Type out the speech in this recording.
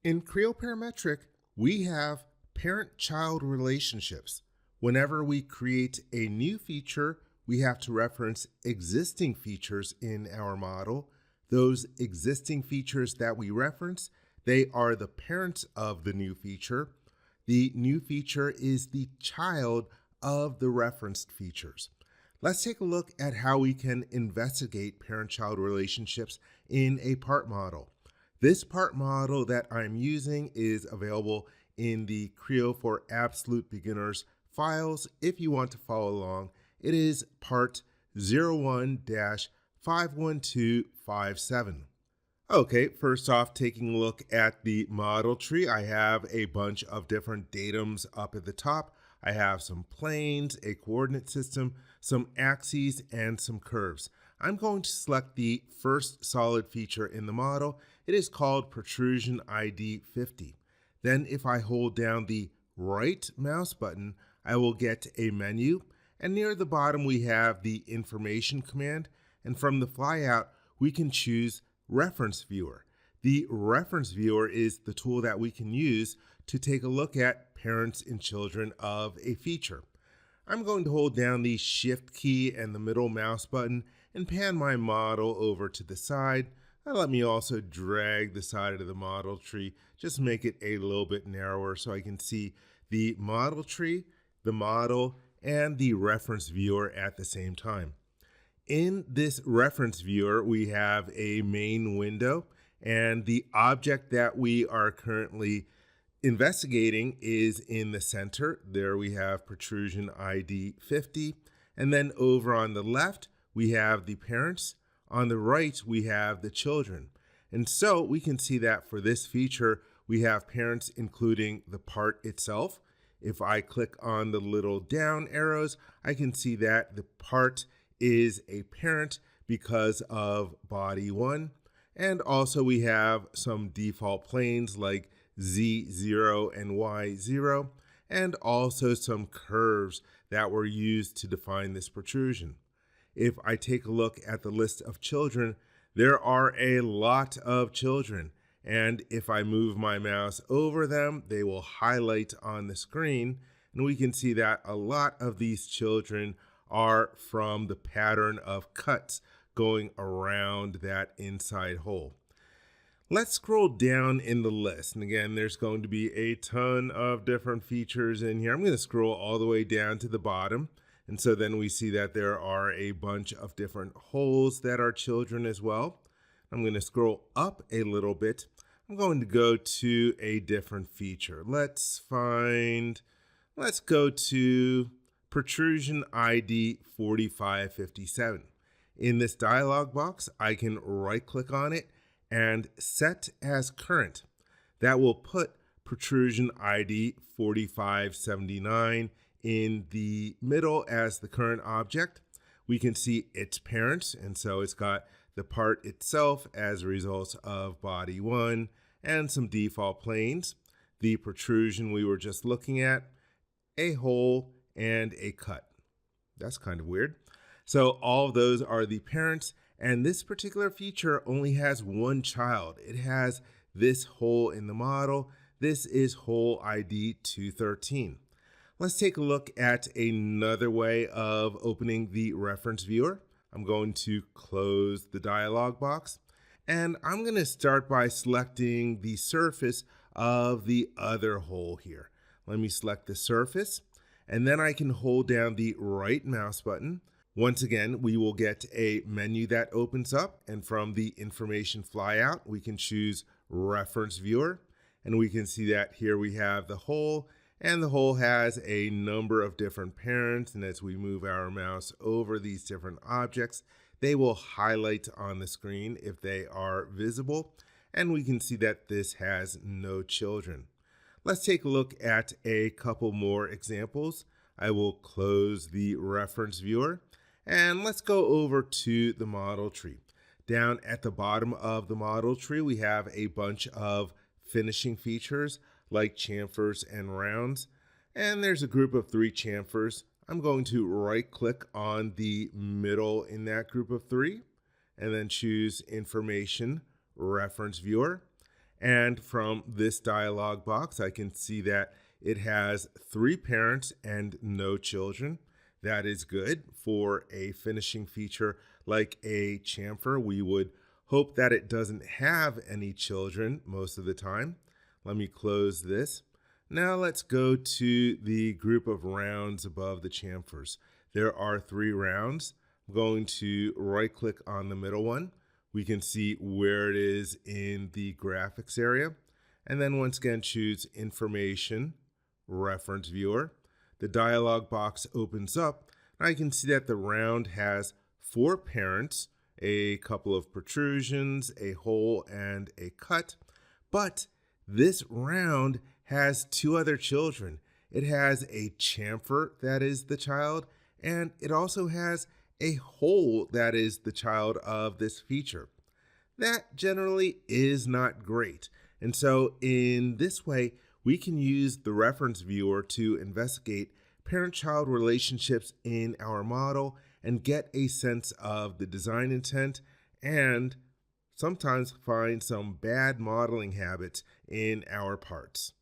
In Creo Parametric, we have parent-child relationships. Whenever we create a new feature, we have to reference existing features in our model. Those existing features that we reference, they are the parents of the new feature. The new feature is the child of the referenced features. Let's take a look at how we can investigate parent-child relationships in a part model. This part model that I'm using is available in the Creo for Absolute Beginners files. If you want to follow along, it is part 01-51257. Okay, first off, taking a look at the model tree, I have a bunch of different datums up at the top. I have some planes, a coordinate system, some axes, and some curves. I'm going to select the first solid feature in the model. It is called Protrusion ID 50. Then if I hold down the right mouse button, I will get a menu. And near the bottom, we have the information command. And from the flyout, we can choose Reference Viewer. The Reference Viewer is the tool that we can use to take a look at parents and children of a feature. I'm going to hold down the Shift key and the middle mouse button and pan my model over to the side. Let me also drag the side of the model tree, just make it a little bit narrower so I can see the model tree, the model, and the reference viewer at the same time. In this reference viewer, we have a main window, and the object that we are currently investigating is in the center. There we have Protrusion ID 50. And then over on the left, we have the parents. On the right, we have the children. And so we can see that for this feature, we have parents including the part itself. If I click on the little down arrows, I can see that the part is a parent because of body 1. And also we have some default planes like Z0 and Y0, and also some curves that were used to define this protrusion. If I take a look at the list of children, there are a lot of children, and if I move my mouse over them, they will highlight on the screen, and we can see that a lot of these children are from the pattern of cuts going around that inside hole. Let's scroll down in the list. And again, there's going to be a ton of different features in here. I'm going to scroll all the way down to the bottom. And so then we see that there are a bunch of different holes that are children as well. I'm going to scroll up a little bit. I'm going to go to a different feature. Let's go to Protrusion ID 4557. In this dialog box, I can right click on it and set as current. That will put Protrusion ID 4579 in the middle as the current object. We can see its parents, and so it's got the part itself as a result of body 1 and some default planes, the protrusion we were just looking at, a hole, and a cut. That's kind of weird. So all of those are the parents. And this particular feature only has one child. It has this hole in the model. This is hole ID 213. Let's take a look at another way of opening the reference viewer. I'm going to close the dialog box, and I'm going to start by selecting the surface of the other hole here. Let me select the surface, and then I can hold down the right mouse button. Once again, we will get a menu that opens up, and from the information flyout, we can choose Reference Viewer, and we can see that here we have the hole, and the hole has a number of different parents, and as we move our mouse over these different objects, they will highlight on the screen if they are visible, and we can see that this has no children. Let's take a look at a couple more examples. I will close the Reference Viewer. And let's go over to the model tree. Down at the bottom of the model tree, we have a bunch of finishing features like chamfers and rounds. And there's a group of 3 chamfers. I'm going to right click on the middle in that group of 3 and then choose Information Reference Viewer. And from this dialog box, I can see that it has 3 parents and no children. That is good for a finishing feature like a chamfer. We would hope that it doesn't have any children most of the time. Let me close this. Now let's go to the group of rounds above the chamfers. There are 3 rounds. I'm going to right click on the middle one. We can see where it is in the graphics area. And then once again, choose Information, Reference Viewer. The dialog box opens up. I can see that the round has 4 parents, a couple of protrusions, a hole, and a cut. But this round has 2 other children. It has a chamfer that is the child, and it also has a hole that is the child of this feature. That generally is not great. And so in this way, we can use the reference viewer to investigate parent-child relationships in our model and get a sense of the design intent and sometimes find some bad modeling habits in our parts.